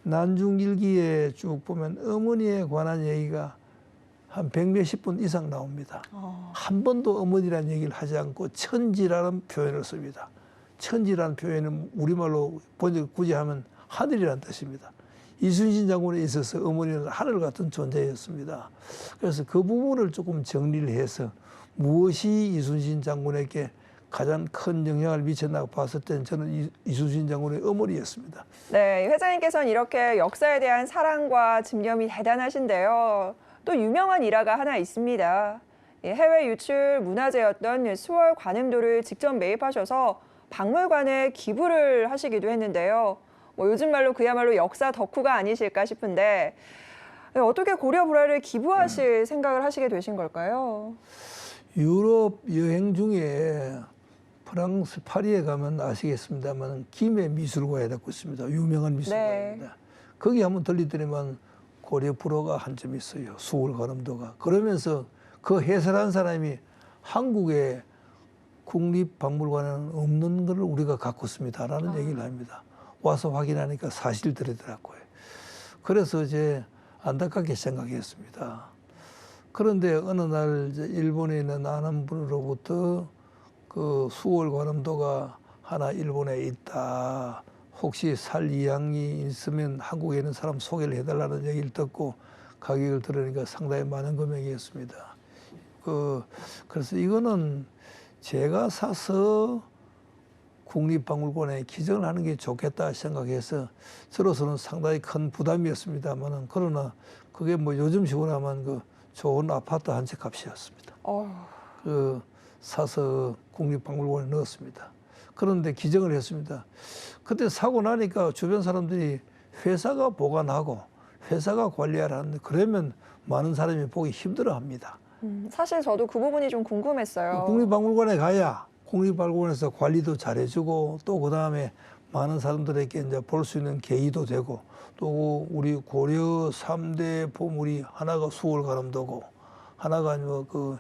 난중일기에 쭉 보면 어머니에 관한 얘기가 한 100몇십 분 이상 나옵니다. 한 번도 어머니라는 얘기를 하지 않고 천지라는 표현을 씁니다. 천지라는 표현은 우리말로 번역 굳이 하면 하늘이라는 뜻입니다. 이순신 장군에 있어서 어머니는 하늘 같은 존재였습니다. 그래서 그 부분을 조금 정리를 해서 무엇이 이순신 장군에게 가장 큰 영향을 미쳤나 봤을 때는 저는 이순신 장군의 어머니였습니다.
네, 회장님께서는 이렇게 역사에 대한 사랑과 집념이 대단하신데요. 또 유명한 일화가 하나 있습니다. 해외 유출 문화재였던 수월 관음도를 직접 매입하셔서 박물관에 기부를 하시기도 했는데요. 뭐 요즘 말로 그야말로 역사 덕후가 아니실까 싶은데 어떻게 고려 불화를 기부하실 생각을 하시게 되신 걸까요?
유럽 여행 중에 프랑스 파리에 가면 아시겠습니다만 김해 미술관이라고 있습니다. 유명한 미술관입니다. 거기 한번 들리더니만 고려 불화가 한 점 있어요. 수월 관음도가. 그러면서 그 해설한 사람이 한국의 국립박물관에는 없는 걸 우리가 갖고 있습니다라는 얘기를 합니다. 와서 확인하니까 사실들이더라고요. 그래서 이제 안타깝게 생각했습니다. 그런데 어느 날 이제 일본에 있는 아는 분으로부터 그 수월 관음도가 하나 일본에 있다. 혹시 살 의향이 있으면 한국에 있는 사람 소개를 해달라는 얘기를 듣고 가격을 들으니까 상당히 많은 금액이었습니다. 그래서 이거는 제가 사서 국립박물관에 기증을 하는 게 좋겠다 생각해서 저로서는 상당히 큰 부담이었습니다만은 그러나 그게 뭐 요즘식으로 하면 그 좋은 아파트 한 채 값이었습니다. 그 사서 국립박물관에 넣었습니다. 그런데 기증을 했습니다. 그때 사고 나니까 주변 사람들이 회사가 보관하고 회사가 관리하라는데 그러면 많은 사람이 보기 힘들어합니다.
사실 저도 그 부분이 좀 궁금했어요.
국립박물관에 가야 국립박물관에서 관리도 잘해주고 또 그 다음에 많은 사람들에게 이제 볼 수 있는 계기도 되고 또 우리 고려 3대 보물이 하나가 수월 관음도고 하나가 뭐 그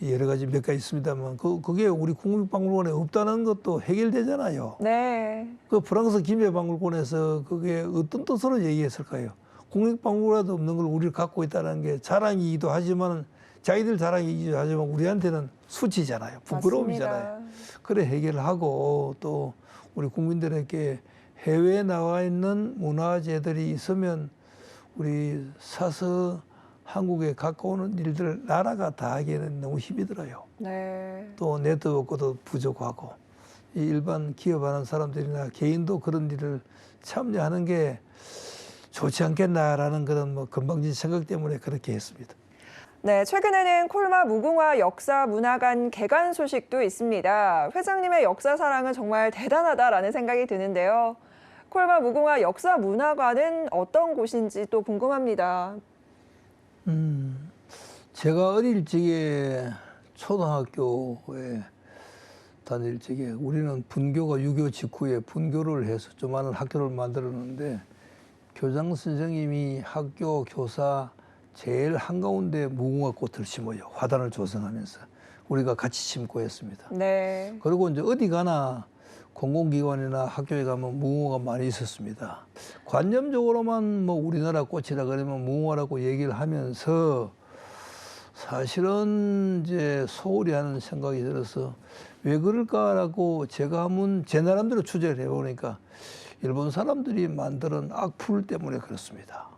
여러 가지 몇 가지 있습니다만 그게 우리 국립박물관에 없다는 것도 해결되잖아요.
네.
그 프랑스 김해박물관에서 그게 어떤 뜻으로 얘기했을까요? 국립박물관에도 없는 걸 우리를 갖고 있다는 게 자랑이기도 하지만 자기들 자랑이기도 하지만 우리한테는 수치잖아요. 부끄러움이잖아요.
맞습니다.
그래 해결하고 또 우리 국민들에게 해외에 나와 있는 문화재들이 있으면 우리 사서 한국에 갖고 오는 일들을 나라가 다 하기에는 너무 힘이 들어요.
네.
또 네트워크도 부족하고 이 일반 기업하는 사람들이나 개인도 그런 일을 참여하는 게 좋지 않겠나라는 그런 뭐 건방진 생각 때문에 그렇게 했습니다.
네, 최근에는 콜마 무궁화 역사문화관 개관 소식도 있습니다. 회장님의 역사 사랑은 정말 대단하다라는 생각이 드는데요. 콜마 무궁화 역사문화관은 어떤 곳인지 또 궁금합니다.
제가 어릴 적에 초등학교에 다닐 적에 우리는 분교가 6.25 직후에 분교를 해서 조그마한 학교를 만들었는데 교장 선생님이 학교 교사 제일 한가운데 무궁화 꽃을 심어요. 화단을 조성하면서 우리가 같이 심고 했습니다.
네.
그리고 이제 어디 가나 공공기관이나 학교에 가면 무궁화가 많이 있었습니다. 관념적으로만 뭐 우리나라 꽃이라 그러면 무궁화라고 얘기를 하면서 사실은 이제 소홀히 하는 생각이 들어서 왜 그럴까라고 제가 한번 제 나름대로 추적을 해보니까 일본 사람들이 만드는 악플 때문에 그렇습니다.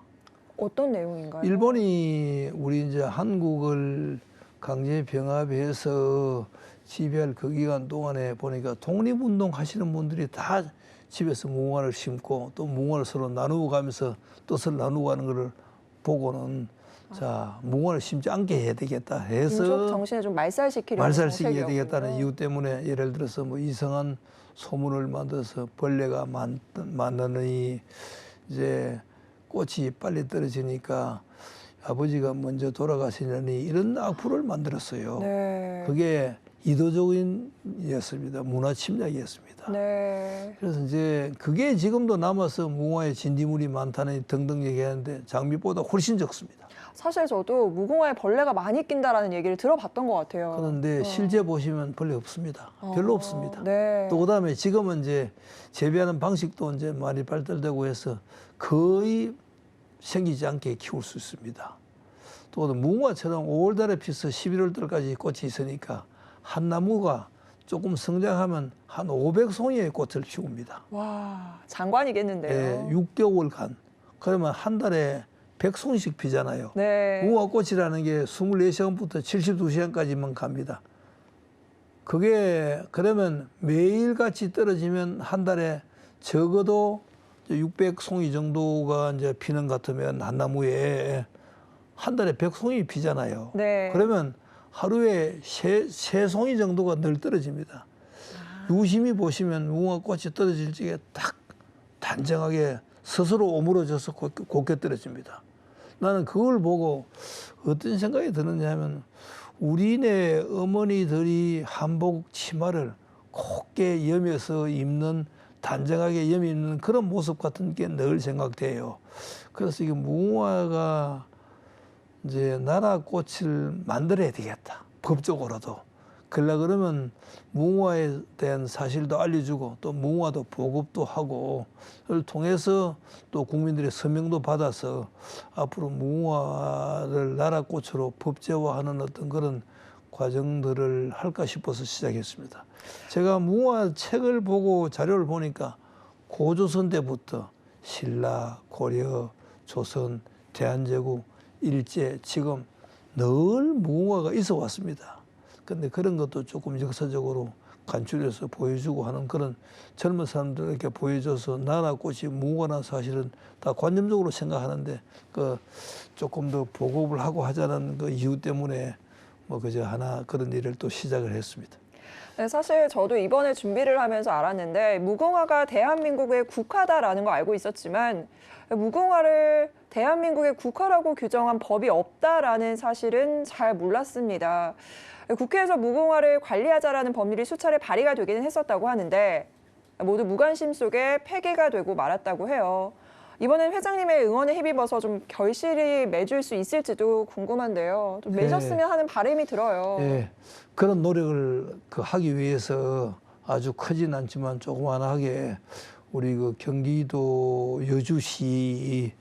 어떤 내용인가요?
일본이 우리 이제 한국을 강제 병합해서 지배할 그 기간 동안에 보니까 독립운동 하시는 분들이 다 집에서 무궁화를 심고 또 무궁화를 서로 나누고 가면서 뜻을 나누고 하는 것을 보고는 자 무궁화를 심지 않게 해야 되겠다 해서
민족 정신을 좀 말살시키려는
말살시켜야
정책이었군요.
되겠다는 이유 때문에 예를 들어서 뭐 이상한 소문을 만들어서 벌레가 많으니 이제 꽃이 빨리 떨어지니까 아버지가 먼저 돌아가시려니 이런 악플을 만들었어요.
네.
그게 이도적인 이었습니다. 문화 침략이었습니다.
네.
그래서 이제 그게 지금도 남아서 무궁화에 진딧물이 많다는 등등 얘기하는데 장미보다 훨씬 적습니다.
사실 저도 무궁화에 벌레가 많이 낀다라는 얘기를 들어봤던 것 같아요.
그런데 실제 보시면 벌레 없습니다. 별로 없습니다.
네.
또 그다음에 지금은 이제 재배하는 방식도 이제 많이 발달되고 해서 거의 생기지 않게 키울 수 있습니다. 또 무궁화처럼 5월 달에 피서 11월 달까지 꽃이 있으니까 한 나무가 조금 성장하면 한 500송이의 꽃을 피웁니다.
와, 장관이겠는데요.
네, 6개월간 그러면 한 달에 100송이씩 피잖아요.
네.
무궁화꽃이라는 게 24시간부터 72시간까지만 갑니다. 그게 그러면 매일같이 떨어지면 한 달에 적어도 600송이 정도가 이제 피는 것 같으면 한 나무에 한 달에 100송이 피잖아요.
네.
그러면 하루에 세 송이 정도가 늘 떨어집니다. 유심히 보시면 무궁화꽃이 떨어질 적에 딱 단정하게 스스로 오므러져서 곱게 떨어집니다. 나는 그걸 보고 어떤 생각이 드느냐 하면 우리네 어머니들이 한복 치마를 곱게 여며서 입는 단정하게 여며 입는 그런 모습 같은 게 늘 생각돼요. 그래서 이게 무궁화가 이제 나라 꽃을 만들어야 되겠다. 법적으로도. 그러면 무궁화에 대한 사실도 알려주고 또 무궁화도 보급도 하고 를 통해서 또 국민들의 서명도 받아서 앞으로 무궁화를 나라 꽃으로 법제화하는 어떤 그런 과정들을 할까 싶어서 시작했습니다. 제가 무궁화 책을 보고 자료를 보니까 고조선 때부터 신라, 고려, 조선, 대한제국, 일제 지금 늘 무궁화가 있어 왔습니다. 근데 그런 것도 조금 역사적으로 간추려서 보여주고 하는 그런 젊은 사람들에게 보여줘서 나라 꽃이 무궁화라는 사실은 다 관념적으로 생각하는데 그 조금 더 보급을 하고 하자는 그 이유 때문에 뭐 그저 하나 그런 일을 또 시작을 했습니다.
네, 사실 저도 이번에 준비를 하면서 알았는데 무궁화가 대한민국의 국화다라는 거 알고 있었지만 무궁화를 대한민국의 국화라고 규정한 법이 없다라는 사실은 잘 몰랐습니다. 국회에서 무궁화를 관리하자라는 법률이 수차례 발의가 되기는 했었다고 하는데 모두 무관심 속에 폐기가 되고 말았다고 해요. 이번엔 회장님의 응원에 힘입어서 좀 결실이 맺을 수 있을지도 궁금한데요. 좀 맺었으면 하는 바람이 들어요.
예, 그런 노력을 하기 위해서 아주 크진 않지만 조그만하게 우리 그 경기도 여주시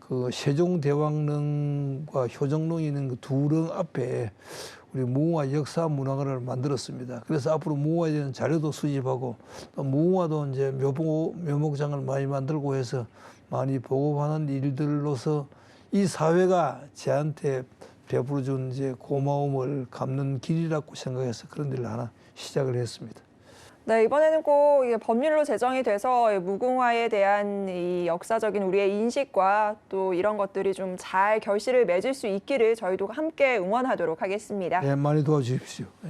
그 세종대왕릉과 효정릉이 있는 그 두 릉 앞에 우리 무궁화 역사 문화관을 만들었습니다. 그래서 앞으로 무궁화에 대한 자료도 수집하고 또 무궁화도 이제 묘목장을 많이 만들고 해서 많이 보급하는 일들로서 이 사회가 저한테 베풀어준 이제 고마움을 갚는 길이라고 생각해서 그런 일을 하나 시작을 했습니다.
네, 이번에는 꼭 이게 법률로 제정이 돼서 무궁화에 대한 이 역사적인 우리의 인식과 또 이런 것들이 좀 잘 결실을 맺을 수 있기를 저희도 함께 응원하도록 하겠습니다.
네, 많이 도와주십시오. 네.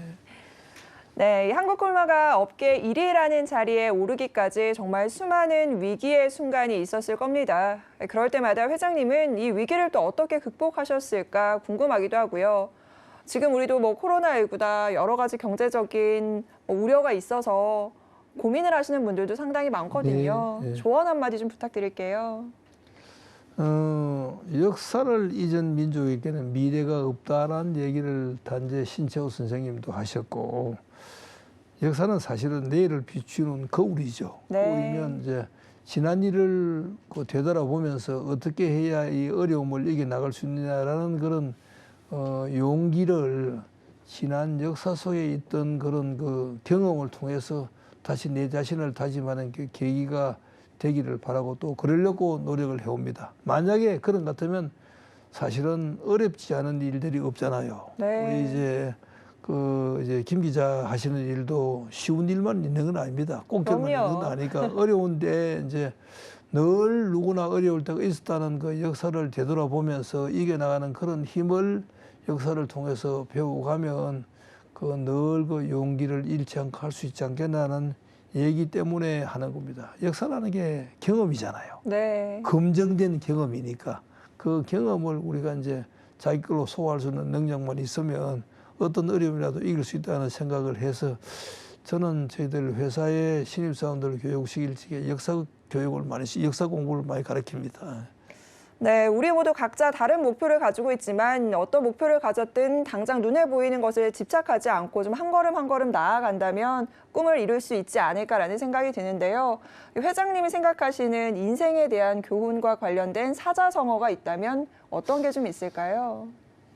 네, 이 한국콜마가 업계 1위라는 자리에 오르기까지 정말 수많은 위기의 순간이 있었을 겁니다. 그럴 때마다 회장님은 이 위기를 또 어떻게 극복하셨을까 궁금하기도 하고요. 지금 우리도 뭐 코로나19다 여러 가지 경제적인 우려가 있어서 고민을 하시는 분들도 상당히 많거든요.
네, 네.
조언 한마디 좀 부탁드릴게요.
역사를 잊은 민족에게는 미래가 없다라는 얘기를 단재 신채호 선생님도 하셨고 역사는 사실은 내일을 비추는 거울이죠.
네.
거울이면 이제 지난 일을 되돌아보면서 어떻게 해야 이 어려움을 이겨나갈 수 있느냐라는 그런 용기를 지난 역사 속에 있던 그런 그 경험을 통해서 다시 내 자신을 다짐하는 그 계기가 되기를 바라고 또 그러려고 노력을 해옵니다. 만약에 그런 것 같으면 사실은 어렵지 않은 일들이 없잖아요.
네.
우리 이제 김 기자 하시는 일도 쉬운 일만 있는 건 아닙니다. 꼭지만 있는 건 아니까 어려운데 이제 늘 누구나 어려울 때가 있었다는 그 역사를 되돌아보면서 이겨나가는 그런 힘을 역사를 통해서 배워가면 늘 그 용기를 잃지 않고 할 수 있지 않겠나는 얘기 때문에 하는 겁니다. 역사라는 게 경험이잖아요.
네.
검증된 경험이니까 그 경험을 우리가 이제 자기 걸로 소화할 수 있는 능력만 있으면 어떤 어려움이라도 이길 수 있다는 생각을 해서 저는 저희들 회사의 신입사원들 교육시킬 적에 역사 공부를 많이 가르칩니다.
네, 우리 모두 각자 다른 목표를 가지고 있지만 어떤 목표를 가졌든 당장 눈에 보이는 것을 집착하지 않고 좀 한 걸음 한 걸음 나아간다면 꿈을 이룰 수 있지 않을까라는 생각이 드는데요. 회장님이 생각하시는 인생에 대한 교훈과 관련된 사자성어가 있다면 어떤 게 좀 있을까요?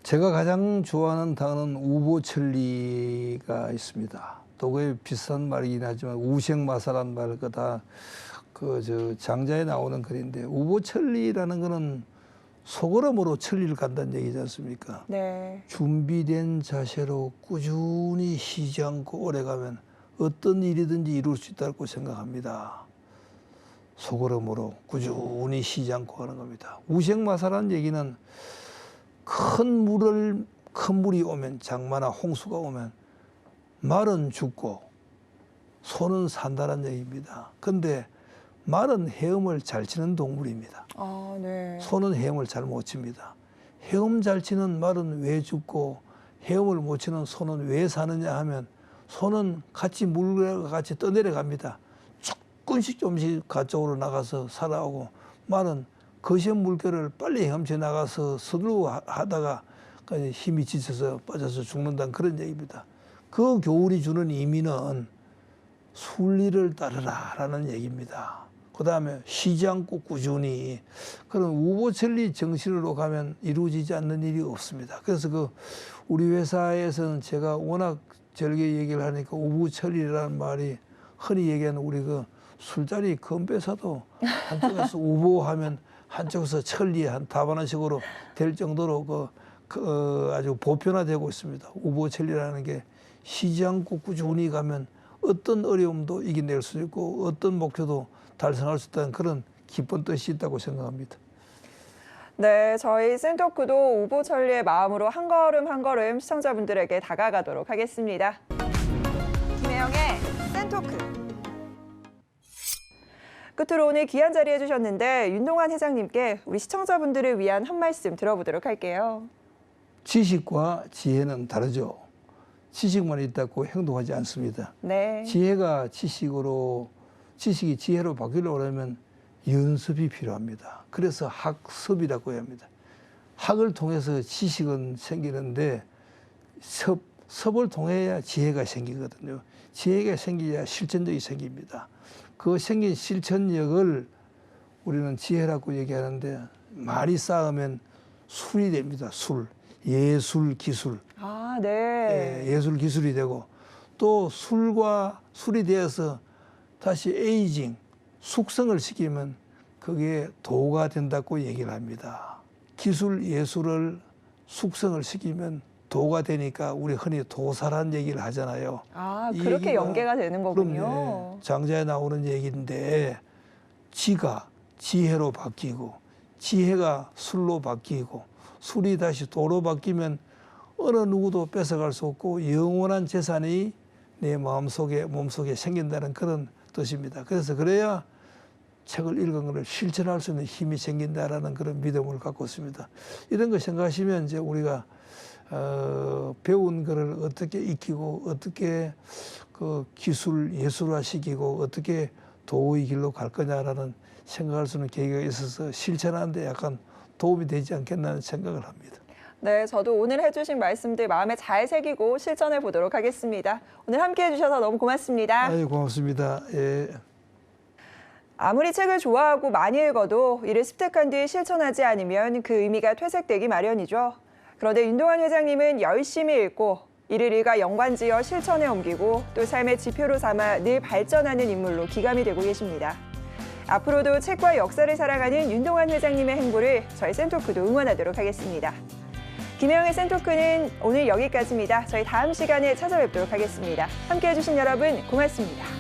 제가 가장 좋아하는 단어는 우보천리가 있습니다. 또 그게 비슷한 말이긴 하지만 우생마사란 말을 다 장자에 나오는 글인데 우보천리라는 거는 소걸음으로 천리를 간다는 얘기지 않습니까?
네.
준비된 자세로 꾸준히 쉬지 않고 오래가면 어떤 일이든지 이룰 수 있다고 생각합니다. 소걸음으로 꾸준히 쉬지 않고 하는 겁니다. 우생마사라는 얘기는 큰 물이 오면, 장마나 홍수가 오면 말은 죽고 소는 산다는 얘기입니다. 근데 말은 헤엄을 잘 치는 동물입니다.
아, 네.
소는 헤엄을 잘 못 칩니다. 헤엄 잘 치는 말은 왜 죽고 헤엄을 못 치는 소는 왜 사느냐 하면 소는 같이 물과 같이 떠내려갑니다. 조금씩 가쪽으로 나가서 살아오고 말은 거센 물결을 빨리 헤엄쳐 나가서 서둘러 하다가 힘이 지쳐서 빠져서 죽는다는 그런 얘기입니다. 그 교훈이 주는 의미는 순리를 따르라라는 얘기입니다. 그 다음에 쉬지 않고 꾸준히 그런 우보천리 정신으로 가면 이루어지지 않는 일이 없습니다. 그래서 우리 회사에서는 제가 워낙 절개 얘기를 하니까 우보천리라는 말이 흔히 얘기하는 우리 술자리 건배사도 한쪽에서 우보하면 한쪽에서 천리 한 다반화식으로 될 정도로 아주 보편화되고 있습니다. 우보천리라는 게 쉬지 않고 꾸준히 가면 어떤 어려움도 이겨낼 수 있고 어떤 목표도 달성할 수 있다는 그런 깊은 뜻이 있다고 생각합니다.
네, 저희 센토크도 우보천리의 마음으로 한 걸음 한 걸음 시청자분들에게 다가가도록 하겠습니다. 김혜영의 센토크. 끝으로 오늘 귀한 자리 해주셨는데 윤동환 회장님께 우리 시청자분들을 위한 한 말씀 들어보도록 할게요.
지식과 지혜는 다르죠. 지식만 있다고 행동하지 않습니다.
네.
지식이 지혜로 바뀌려고 하면 연습이 필요합니다. 그래서 학습이라고 합니다. 학을 통해서 지식은 생기는데 섭을 통해야 지혜가 생기거든요. 지혜가 생겨야 실천력이 생깁니다. 그 생긴 실천력을 우리는 지혜라고 얘기하는데 많이 쌓으면 술이 됩니다. 술, 예술, 기술.
아, 네.
예술, 기술이 되고 또 술이 되어서 다시 에이징, 숙성을 시키면 그게 도가 된다고 얘기를 합니다. 기술, 예술을 숙성을 시키면 도가 되니까 우리 흔히 도사라는 얘기를 하잖아요.
아, 그렇게 연계가 되는 거군요.
그럼요. 장자에 나오는 얘기인데 지가 지혜로 바뀌고 지혜가 술로 바뀌고 술이 다시 도로 바뀌면 어느 누구도 뺏어갈 수 없고 영원한 재산이 내 마음속에 몸속에 생긴다는 그런 뜻입니다. 그래서 그래야 책을 읽은 것을 실천할 수 있는 힘이 생긴다라는 그런 믿음을 갖고 있습니다. 이런 거 생각하시면 이제 우리가 배운 것을 어떻게 익히고 어떻게 기술 예술화시키고 어떻게 도의 길로 갈 거냐라는 생각할 수 있는 계기가 있어서 실천하는 데 약간 도움이 되지 않겠나는 생각을 합니다.
네, 저도 오늘 해주신 말씀들 마음에 잘 새기고 실천해 보도록 하겠습니다. 오늘 함께해 주셔서 너무 고맙습니다.
아유, 고맙습니다. 예.
아무리 책을 좋아하고 많이 읽어도 이를 습득한 뒤 실천하지 않으면 그 의미가 퇴색되기 마련이죠. 그런데 윤동환 회장님은 열심히 읽고 이를 일과 연관지어 실천에 옮기고 또 삶의 지표로 삼아 늘 발전하는 인물로 기감이 되고 계십니다. 앞으로도 책과 역사를 살아가는 윤동환 회장님의 행보를 저희 센토크도 응원하도록 하겠습니다. 김혜영의 센토크는 오늘 여기까지입니다. 저희 다음 시간에 찾아뵙도록 하겠습니다. 함께해 주신 여러분 고맙습니다.